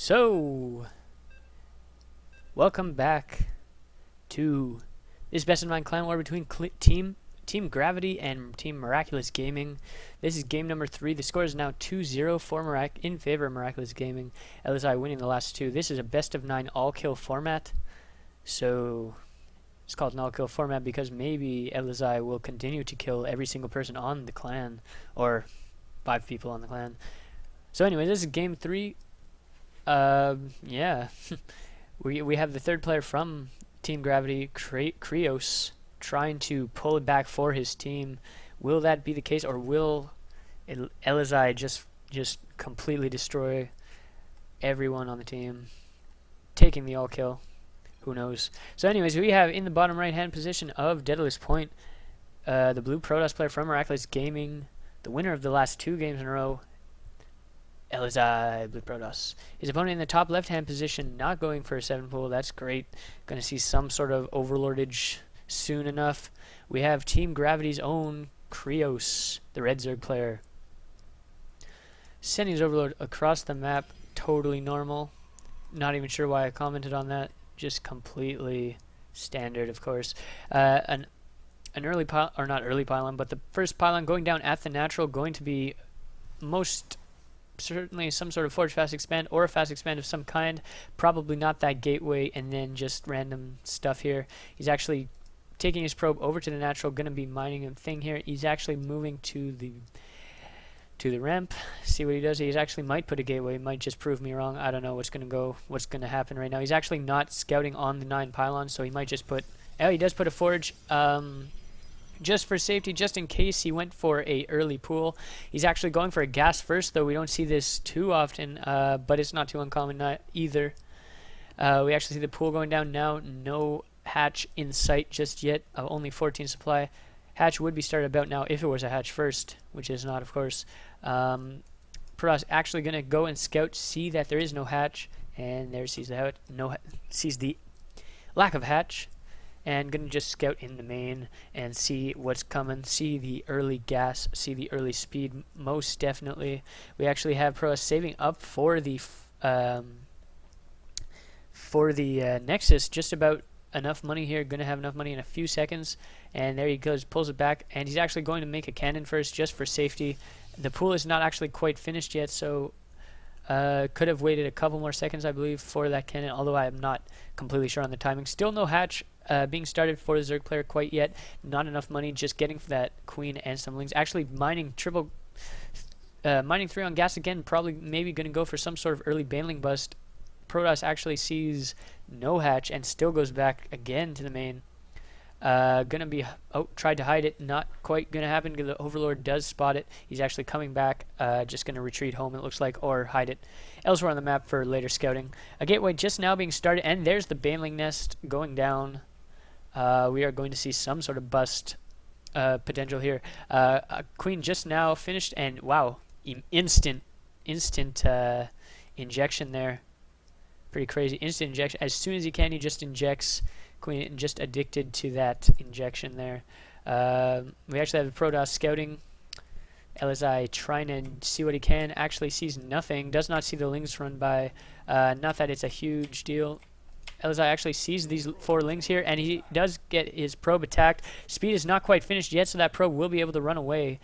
So, welcome back to this best of 9 clan war between Team Gravity and Team Miraculous Gaming. This is game number 3. The score is now 2-0 for in favor of Miraculous Gaming. elizae winning the last two. This is a best of 9 all-kill format. So, it's called an all-kill format because maybe elizae will continue to kill every single person on the clan, or 5 people on the clan. So anyway, this is game 3. Yeah. we have the third player from Team Gravity, Kreos, trying to pull it back for his team. Will that be the case, or will elizae just completely destroy everyone on the team, taking the all kill? Who knows? So anyways, we have in the bottom right hand position of Daedalus Point, the blue Protoss player from Miraculous Gaming, the winner of the last 2 games in a row, elizae, blue Protoss. His opponent in the top left-hand position, not going for a 7 pool. That's great. Going to see some sort of overlordage soon enough. We have Team Gravity's own Kreos, the red Zerg player, sending his overlord across the map. Totally normal. Not even sure why I commented on that. Just completely standard, of course. An early pylon, or not early pylon, but the first pylon going down at the natural, going to be most certainly some sort of forge fast expand or a fast expand of some kind. Probably not that gateway, and then just random stuff here. He's actually taking his probe over to the natural, going to be mining a thing here. He's actually moving to the ramp. See what he does. He's actually might put a gateway, might just prove me wrong. I don't know what's going to happen right now. He's actually not scouting on the 9 pylons, so he might just put, oh, he does put a forge. Just for safety, just in case he went for a early pool. He's actually going for a gas first, though we don't see this too often, but it's not too uncommon either. We actually see the pool going down now. No hatch in sight just yet. Only 14 supply. Hatch would be started about now if it was a hatch first, which is not, of course. Protoss actually going to go and scout, see that there is no hatch, and there sees the lack of hatch. And going to just scout in the main and see what's coming, see the early gas, see the early speed, most definitely. We actually have Protoss saving up for the Nexus, just about enough money here, going to have enough money in a few seconds. And there he goes, pulls it back, and he's actually going to make a cannon first, just for safety. The pool is not actually quite finished yet, so could have waited a couple more seconds, I believe, for that cannon, although I am not completely sure on the timing. Still no hatch being started for the Zerg player quite yet. Not enough money, just getting for that queen and some lings. Actually mining mining 3 on gas again, probably maybe going to go for some sort of early baneling bust. Protoss actually sees no hatch and still goes back again to the main. Gonna be, tried to hide it, not quite gonna happen because the overlord does spot it. He's actually coming back, just gonna retreat home, it looks like, or hide it elsewhere on the map for later scouting. A gateway just now being started, and there's the baneling nest going down. We are going to see some sort of bust potential here. A queen just now finished, and wow, instant injection there. Pretty crazy. Instant injection. As soon as he can, he just injects. Queen just addicted to that injection there. We actually have the Protoss scouting. elizae trying to see what he can. Actually sees nothing. Does not see the lings run by. Not that it's a huge deal. elizae actually sees these 4 lings here, and he does get his probe attacked. Speed is not quite finished yet, so that probe will be able to run away.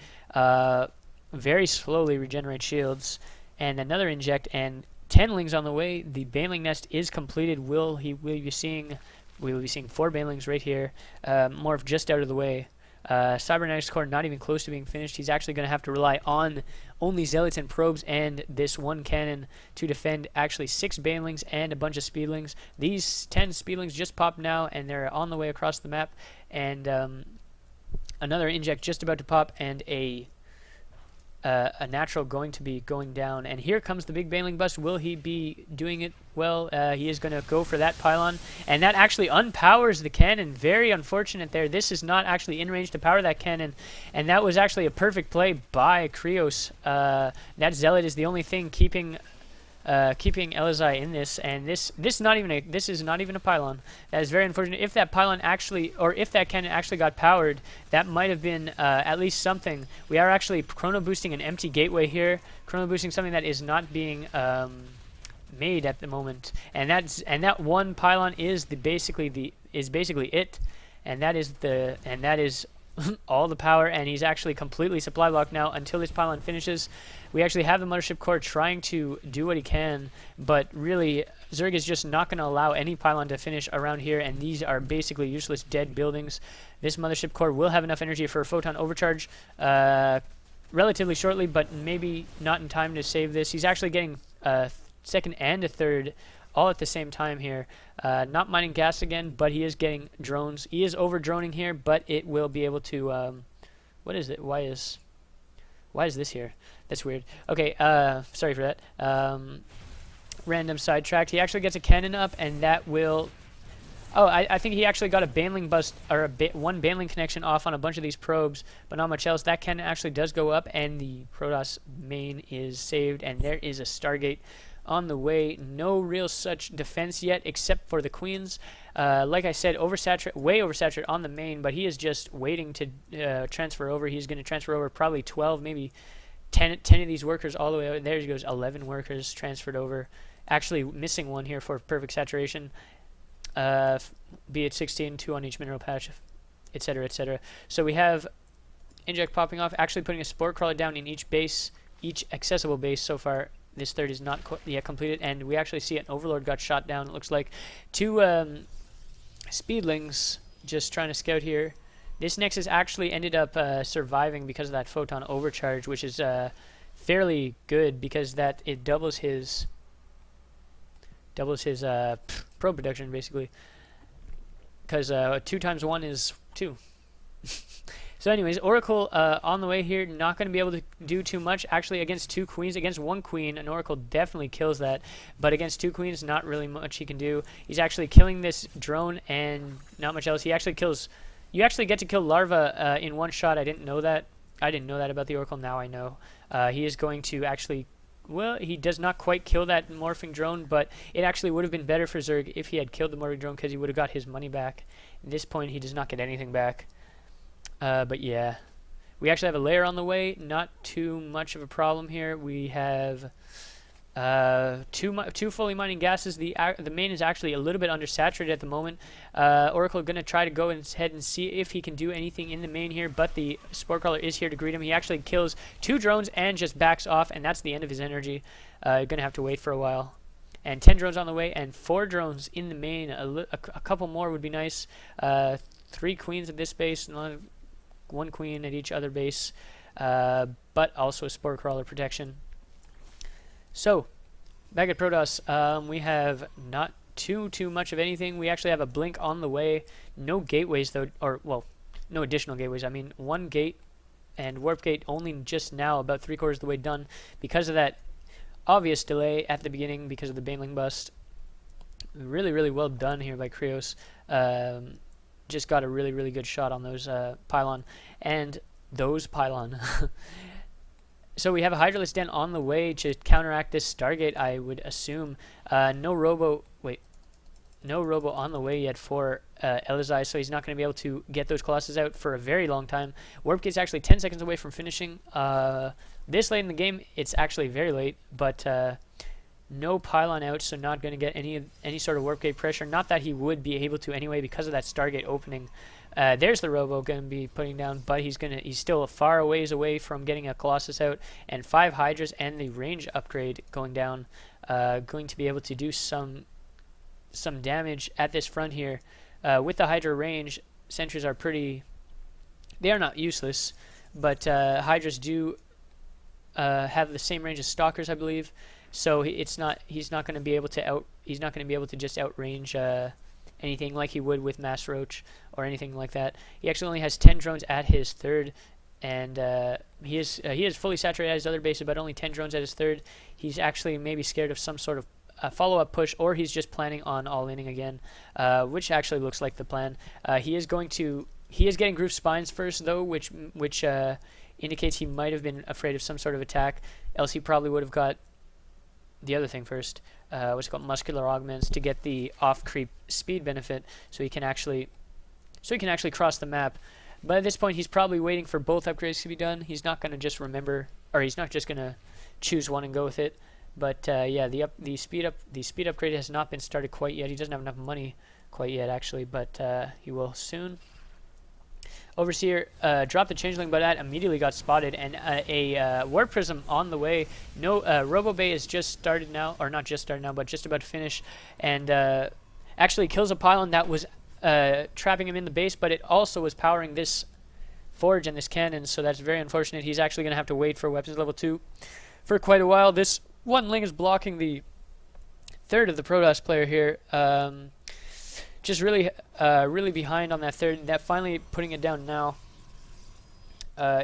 Very slowly regenerate shields. And another inject, and 10 lings on the way. The baneling nest is completed. We will be seeing 4 banelings right here. Morph just out of the way. Cybernetics core not even close to being finished. He's actually going to have to rely on only zealots and probes and this 1 cannon to defend actually 6 banelings and a bunch of speedlings. These 10 speedlings just popped now, and they're on the way across the map. And another inject just about to pop, and a natural going to be going down. And here comes the big baneling bust. Will he be doing it well? He is going to go for that pylon, and that actually unpowers the cannon. Very unfortunate there. This is not actually in range to power that cannon, and that was actually a perfect play by Kreos. That zealot is the only thing keeping elizae in this, and this is not even a pylon. That is very unfortunate. If that pylon actually, or if that cannon actually got powered, that might have been at least something. We are actually chrono boosting an empty gateway here, chrono boosting something that is not being made at the moment, and that one pylon is basically it, and that is all the power, and he's actually completely supply blocked now until this pylon finishes. We actually have the mothership core trying to do what he can, but really Zerg is just not going to allow any pylon to finish around here, and these are basically useless dead buildings. This mothership core will have enough energy for a photon overcharge relatively shortly, but maybe not in time to save this. He's actually getting a second and a third all at the same time here. Not mining gas again, but he is getting drones. He is over droning here, but it will be able to what is it? Why is this here? That's weird. Okay, sorry for that. Random sidetracked. He actually gets a cannon up, and that will... Oh, I think he actually got a baneling bust, or one baneling connection off on a bunch of these probes, but not much else. That cannon actually does go up, and the Protoss main is saved, and there is a Stargate on the way. No real such defense yet, except for the queens. Like I said, way oversaturated on the main, but he is just waiting to transfer over. He's going to transfer over probably 12, maybe 10 of these workers all the way out. There he goes, 11 workers transferred over. Actually missing one here for perfect saturation. Be it 16, 2 on each mineral patch, etc., etc. So we have inject popping off, actually putting a spore crawler down in each base, each accessible base so far. This third is not yet completed, and we actually see an overlord got shot down. It looks like 2 speedlings just trying to scout here. This Nexus actually ended up surviving because of that photon overcharge, which is fairly good because that it doubles his probe production basically, because 2 times 1 is 2. So anyways, Oracle on the way here, not going to be able to do too much. Actually, against 2 queens, against 1 queen, an Oracle definitely kills that. But against 2 queens, not really much he can do. He's actually killing this drone and not much else. He actually kills... You actually get to kill larva in 1 shot. I didn't know that. I didn't know that about the Oracle. Now I know. He is going to actually... Well, he does not quite kill that morphing drone, but it actually would have been better for Zerg if he had killed the morphing drone, because he would have got his money back. At this point, he does not get anything back. But yeah, we actually have a layer on the way. Not too much of a problem here. We have two fully mining gases. The main is actually a little bit undersaturated at the moment. Oracle going to try to go ahead and see if he can do anything in the main here, but the spore crawler is here to greet him. He actually kills 2 drones and just backs off, and that's the end of his energy. Going to have to wait for a while. And 10 drones on the way, and 4 drones in the main. A couple more would be nice. 3 queens at this base, and 1 queen at each other base, but also a spore crawler protection. So, back at Protoss, we have not too much of anything. We actually have a blink on the way. No gateways though, or well, no additional gateways. I mean, 1 gate and warp gate only just now, about 3/4 of the way done, because of that obvious delay at the beginning because of the baneling bust. Really well done here by Kreos. Just got a really good shot on those pylon and those pylon. So we have a Hydralisk Den on the way to counteract this Stargate, I would assume. No robo on the way yet for elizae, so he's not going to be able to get those Colossus out for a very long time. Warp Gate's actually 10 seconds away from finishing. This late in the game, it's actually very late, but no pylon out, so not going to get any sort of Warp Gate pressure. Not that he would be able to anyway because of that Stargate opening. There's the robo going to be putting down, but he's still a far ways away from getting a Colossus out, and 5 Hydras and the range upgrade going down, going to be able to do some damage at this front here. With the Hydra range, sentries are they are not useless, but Hydras do have the same range as Stalkers, I believe. So he's not going to be able to just outrange anything like he would with Mass Roach or anything like that. He actually only has 10 drones at his third, and he is fully saturated at his other bases, but only 10 drones at his third. He's actually maybe scared of some sort of follow-up push, or he's just planning on all-inning again, which actually looks like the plan. He is getting Groove Spines first, though, which indicates he might have been afraid of some sort of attack, else he probably would have got the other thing first. What's called muscular augments to get the off-creep speed benefit, so he can actually cross the map. But at this point, he's probably waiting for both upgrades to be done. He's not going to just remember, or he's not just going to choose one and go with it. But yeah, the speed upgrade has not been started quite yet. He doesn't have enough money quite yet, actually, but he will soon. Overseer dropped the changeling, but that immediately got spotted, and a warp prism on the way. No, Robo Bay is just started now, or not just started now, but just about to finish, and actually kills a pylon that was trapping him in the base, but it also was powering this forge and this cannon, so that's very unfortunate. He's actually going to have to wait for weapons level 2 for quite a while. This one ling is blocking the third of the Protoss player here. Just really behind on that third. That finally putting it down now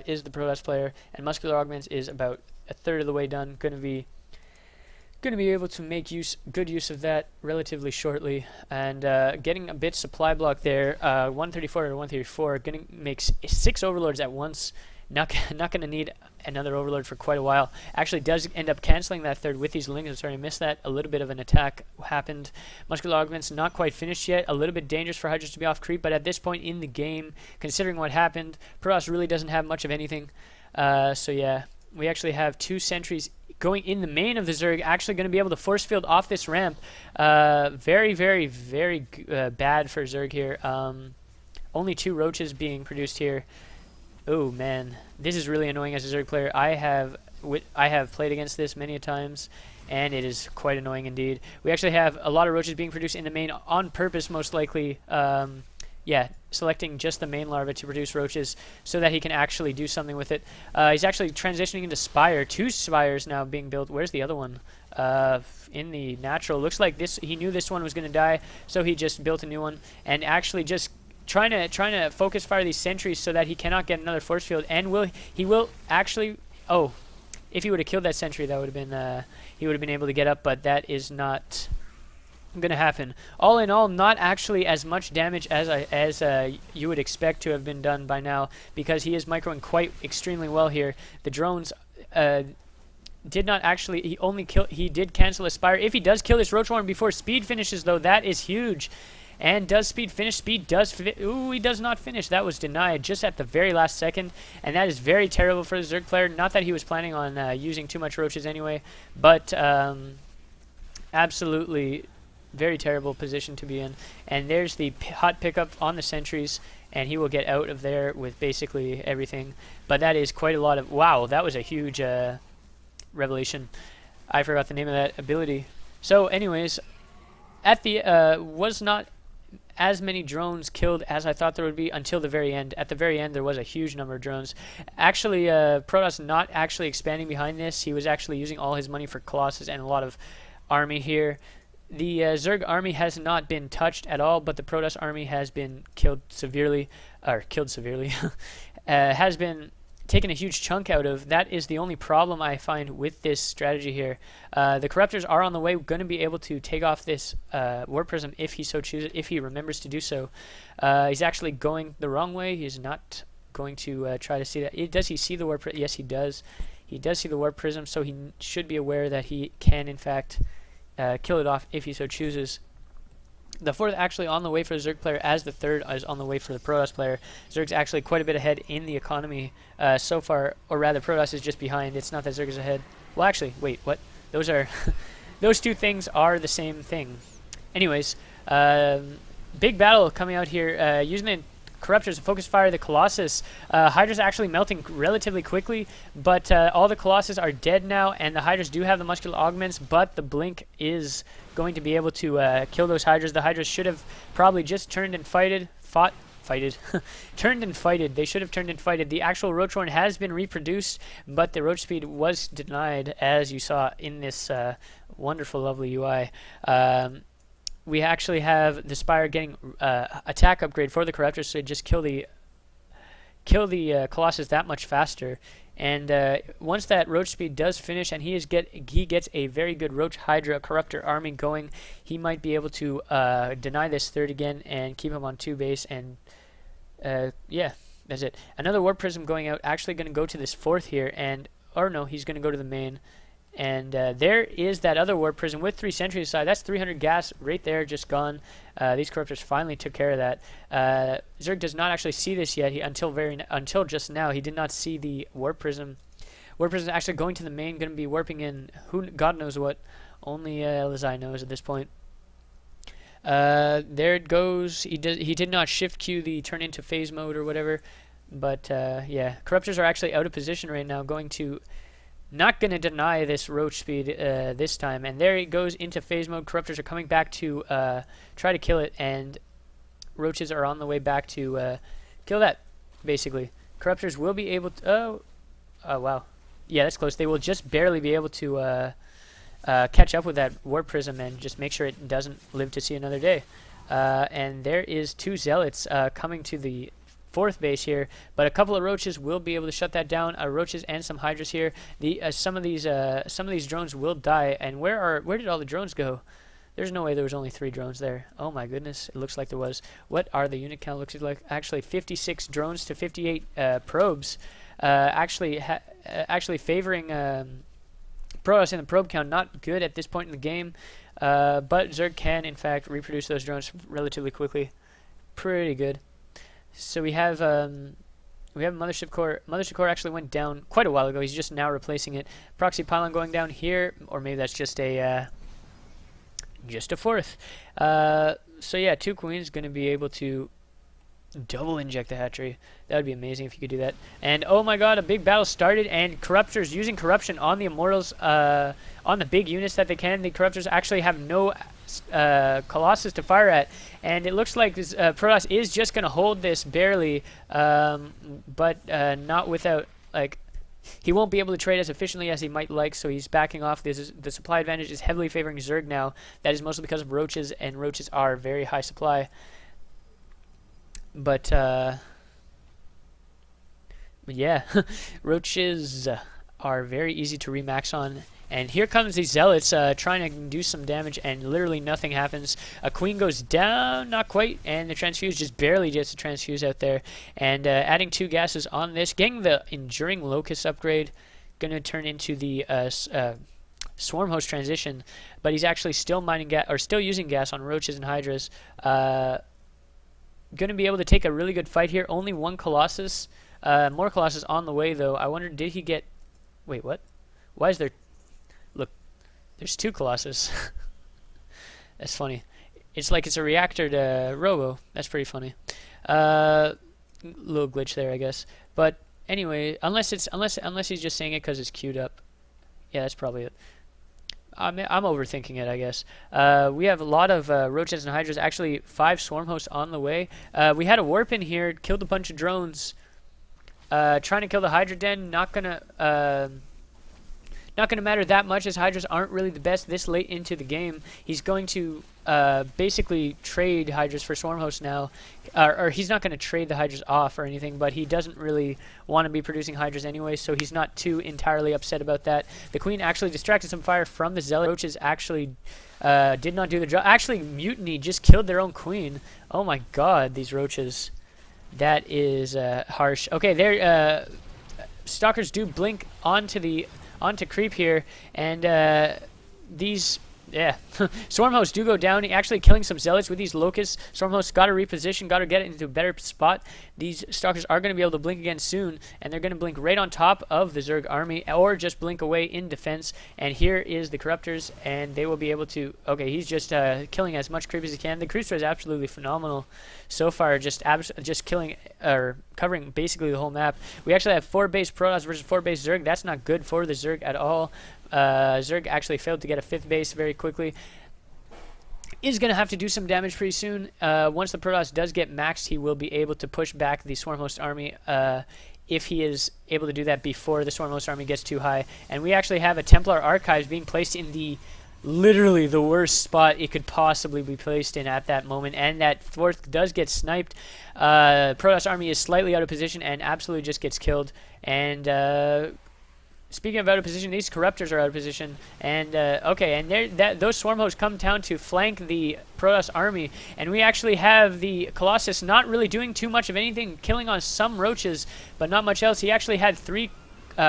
is the Protoss player, and Muscular Augments is about a third of the way done. Going to be able to make good use of that relatively shortly, and getting a bit supply block there. 134 to 134. Going to make 6 overlords at once. Not going to need another overlord for quite a while. Actually does end up canceling that third with these lings. I'm sorry, I missed that. A little bit of an attack happened. Muscular Augments not quite finished yet. A little bit dangerous for Hydras to be off creep, but at this point in the game, considering what happened, Protoss really doesn't have much of anything. So yeah, we actually have 2 sentries going in the main of the Zerg, actually going to be able to force field off this ramp. Very, very, very bad for Zerg here. Only 2 roaches being produced here. Oh man, this is really annoying as a Zerg player. I have played against this many a times, and it is quite annoying indeed. We actually have a lot of roaches being produced in the main on purpose, most likely. Yeah, selecting just the main larva to produce roaches so that he can actually do something with it. He's actually transitioning into Spire. 2 Spires now being built. Where's the other one? In the natural. Looks like he knew this one was going to die, so he just built a new one, and actually just trying to focus fire these sentries so that he cannot get another force field, and he will actually. Oh, if he would have killed that sentry, that would have been he would have been able to get up, but that is not going to happen. All in all, not actually as much damage as you would expect to have been done by now, because he is microing quite extremely well here. The drones did not actually. He did cancel a Spire. If he does kill this Roach Warren before speed finishes, though, that is huge. And does speed finish? Speed does ooh, he does not finish. That was denied just at the very last second, and that is very terrible for the Zerg player. Not that he was planning on using too much roaches anyway, but absolutely very terrible position to be in. And there's the hot pickup on the sentries, and he will get out of there with basically everything. But that is quite a lot of... Wow, that was a huge revelation. I forgot the name of that ability. So anyways, at the was not as many drones killed as I thought there would be until the very end. At the very end, there was a huge number of drones. Actually, Protoss not actually expanding behind this. He was actually using all his money for Colossus and a lot of army here. The Zerg army has not been touched at all, but the Protoss army has been killed severely, has been taken a huge chunk out of. That is the only problem I find with this strategy here. The Corruptors are on the way, going to be able to take off this Warp Prism if he so chooses, if he remembers to do so. He's actually going the wrong way. He's not going to try to see that. Does he see the Warp Prism? Yes, he does. He does see the Warp Prism, so he should be aware that he can, in fact, kill it off if he so chooses. The 4th actually on the way for the Zerg player, as the 3rd is on the way for the Protoss player. Zerg's actually quite a bit ahead in the economy so far, or rather Protoss is just behind. It's not that Zerg is ahead. Well, actually, wait, what? Those are those 2 things are the same thing. Anyways, big battle coming out here, using the Corruptors to focus fire the Colossus. Hydra's actually melting relatively quickly, but all the Colossus are dead now, and the Hydras do have the muscular augments, but the Blink is going to be able to kill those Hydras. The Hydras should have probably just turned and turned and fighted. They should have turned and fighted. The actual Roach Horn has been reproduced, but the Roach Speed was denied, as you saw in this wonderful, lovely UI. We actually have the Spire getting attack upgrade for the Corruptors, so just kill the Colossus that much faster. And once that Roach Speed does finish, and he gets a very good Roach Hydra Corruptor army going, he might be able to deny this 3rd again and keep him on 2 base. And yeah, that's it. Another Warp Prism going out, actually going to go to this 4th here, or no, he's going to go to the main. And there is that other Warp Prism with 3 sentries aside. That's 300 gas right there, just gone. These Corruptors finally took care of that. Zerg does not actually see this yet. Until just now, he did not see the Warp Prism Warp Prism is actually going to the main, going to be warping in God knows what. Only elizae knows at this point. There it goes. He did not shift Q the turn into phase mode or whatever. But yeah, Corruptors are actually out of position right now, not going to deny this roach speed this time. And there it goes into phase mode. Corruptors are coming back to try to kill it, and roaches are on the way back to kill that, basically. Corruptors will be able to... Oh, wow. Yeah, that's close. They will just barely be able to catch up with that Warp Prism and just make sure it doesn't live to see another day. And there is 2 Zealots coming to the 4th base here, but a couple of roaches will be able to shut that down. Roaches and some hydras here. Some of these drones will die. And where did all the drones go? There's no way there was only 3 drones there. Oh my goodness, it looks like there was. What are the unit count looks like? Actually, 56 drones to 58 probes. Actually favoring Protoss in the probe count. Not good at this point in the game, but Zerg can in fact reproduce those drones relatively quickly. Pretty good. So we have Mothership Core. Mothership Core actually went down quite a while ago. He's just now replacing it. Proxy Pylon going down here, or maybe that's just a 4th. So yeah, 2 Queens going to be able to double inject the hatchery. That would be amazing if you could do that. And oh my god, a big battle started, and Corruptors using Corruption on the Immortals, on the big units that they can. The Corruptors actually have no Colossus to fire at, and it looks like this Protoss is just going to hold this barely, but not without, like, he won't be able to trade as efficiently as he might like, so he's backing off. The supply advantage is heavily favoring Zerg now. That is mostly because of roaches, and roaches are very high supply. But yeah, roaches are very easy to remax on. And here comes these Zealots trying to do some damage, and literally nothing happens. A Queen goes down, not quite, and the Transfuse just barely gets a Transfuse out there. And adding 2 gases on this, getting the Enduring Locust upgrade, going to turn into the Swarm Host transition. But he's actually still mining gas, or still using gas on roaches and hydras. Going to be able to take a really good fight here. Only 1 Colossus. More Colossus on the way, though. I wonder, did he get... Wait, what? Why is there... Look, there's 2 Colossus. That's funny. It's like it's a reactor to Robo. That's pretty funny. Little glitch there, I guess. But anyway, unless he's just saying it because it's queued up. Yeah, that's probably it. I'm overthinking it, I guess. We have a lot of roaches and hydras. Actually, 5 swarm hosts on the way. We had a warp in here, killed a bunch of drones. Trying to kill the hydra den. Not gonna matter that much, as hydras aren't really the best this late into the game. He's going to basically trade hydras for swarm hosts now, or he's not going to trade the hydras off or anything, but he doesn't really want to be producing hydras anyway, so he's not too entirely upset about that. The Queen actually distracted some fire from the Zealot. Roaches actually did not do the job. Actually, Mutiny just killed their own Queen. Oh my god, these roaches. That is harsh. Okay, there. Stalkers do blink onto creep here, and these, yeah, swarm hosts do go down. Actually killing some Zealots with these locusts. Swarm hosts got to reposition, got to get it into a better spot. These stalkers are going to be able to blink again soon, and they're going to blink right on top of the Zerg army, or just blink away in defense. And here is the Corruptors, and they will be able to... Okay, he's just killing as much creep as he can. The creep is absolutely phenomenal so far, just killing, or covering basically the whole map. We actually have 4 base Protoss versus 4 base Zerg. That's not good for the Zerg at all. Zerg actually failed to get a 5th base very quickly. Is going to have to do some damage pretty soon. Once the Protoss does get maxed, he will be able to push back the Swarm Host army if he is able to do that before the Swarm Host army gets too high. And we actually have a Templar Archives being placed in the literally the worst spot it could possibly be placed in at that moment, and that 4th does get sniped. Protoss army is slightly out of position and absolutely just gets killed. And speaking of out of position, these Corruptors are out of position, and okay, and those swarm hosts come down to flank the Protoss army, and we actually have the Colossus not really doing too much of anything, killing on some roaches, but not much else. He actually had 3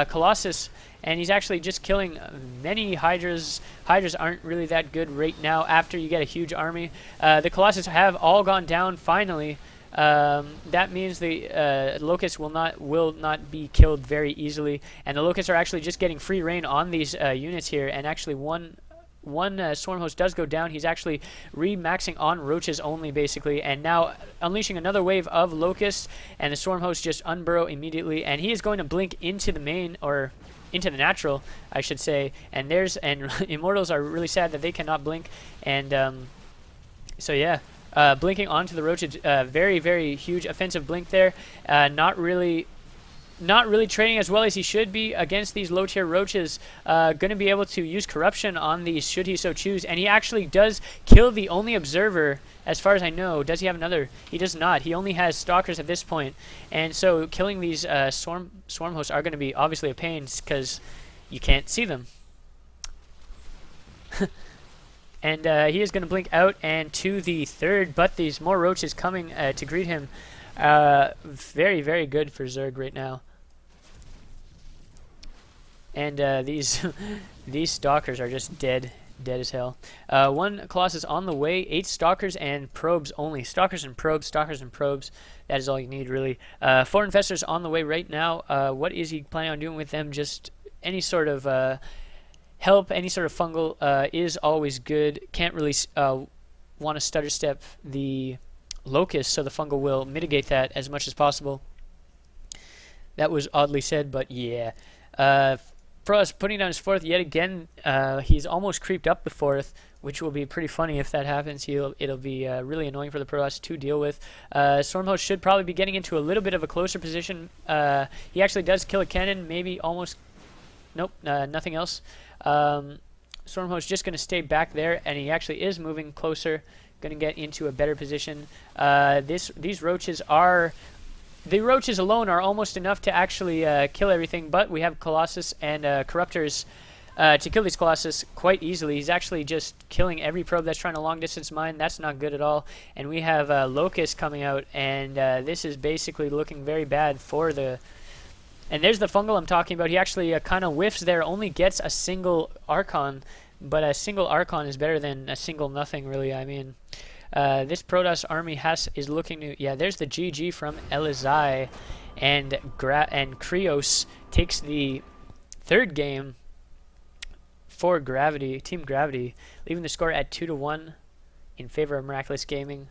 Colossus, and he's actually just killing many hydras. Hydras aren't really that good right now after you get a huge army. The Colossus have all gone down finally. that means the locusts will not be killed very easily, and the locusts are actually just getting free reign on these units here. And actually, one swarm host does go down. He's actually re-maxing on roaches only, basically, and now unleashing another wave of locusts, and the swarm host just unburrow immediately, and he is going to blink into the main, or into the natural, I should say. And immortals are really sad that they cannot blink, and so yeah. Blinking onto the roaches, very, very huge offensive blink there. Not really trading as well as he should be against these low tier roaches. Going to be able to use corruption on these should he so choose, and he actually does kill the only observer as far as I know. Does he have another? He does not. He only has stalkers at this point, and so killing these swarm hosts are going to be obviously a pain because you can't see them. And he is going to blink out and to the third, but these more roaches coming to greet him. Very, very good for Zerg right now. And these stalkers are just dead as hell. One Colossus on the way, 8 stalkers and probes only. Stalkers and probes. That is all you need, really. 4 infestors on the way right now. What is he planning on doing with them? Just any sort of help, any sort of fungal is always good. Can't really want to stutter step the locust, so the fungal will mitigate that as much as possible. That was oddly said, but yeah. Kreos putting down his 4th yet again. He's almost creeped up the 4th, which will be pretty funny if that happens. It'll be really annoying for the Protoss to deal with. Stormhost should probably be getting into a little bit of a closer position. He actually does kill a cannon, maybe almost. Nope, nothing else. Stormhost just going to stay back there, and he actually is moving closer, going to get into a better position. These roaches are... The roaches alone are almost enough to actually kill everything, but we have Colossus and Corruptors to kill these Colossus quite easily. He's actually just killing every probe that's trying to long-distance mine. That's not good at all. And we have Locust coming out, and this is basically looking very bad for the... And there's the fungal I'm talking about. He actually kind of whiffs there, only gets a single Archon, but a single Archon is better than a single nothing, really. I mean, this Protoss army is looking to... Yeah, there's the GG from elizae, and Kreos takes the 3rd game for Team Gravity, leaving the score at 2-1 in favor of Miraculous Gaming.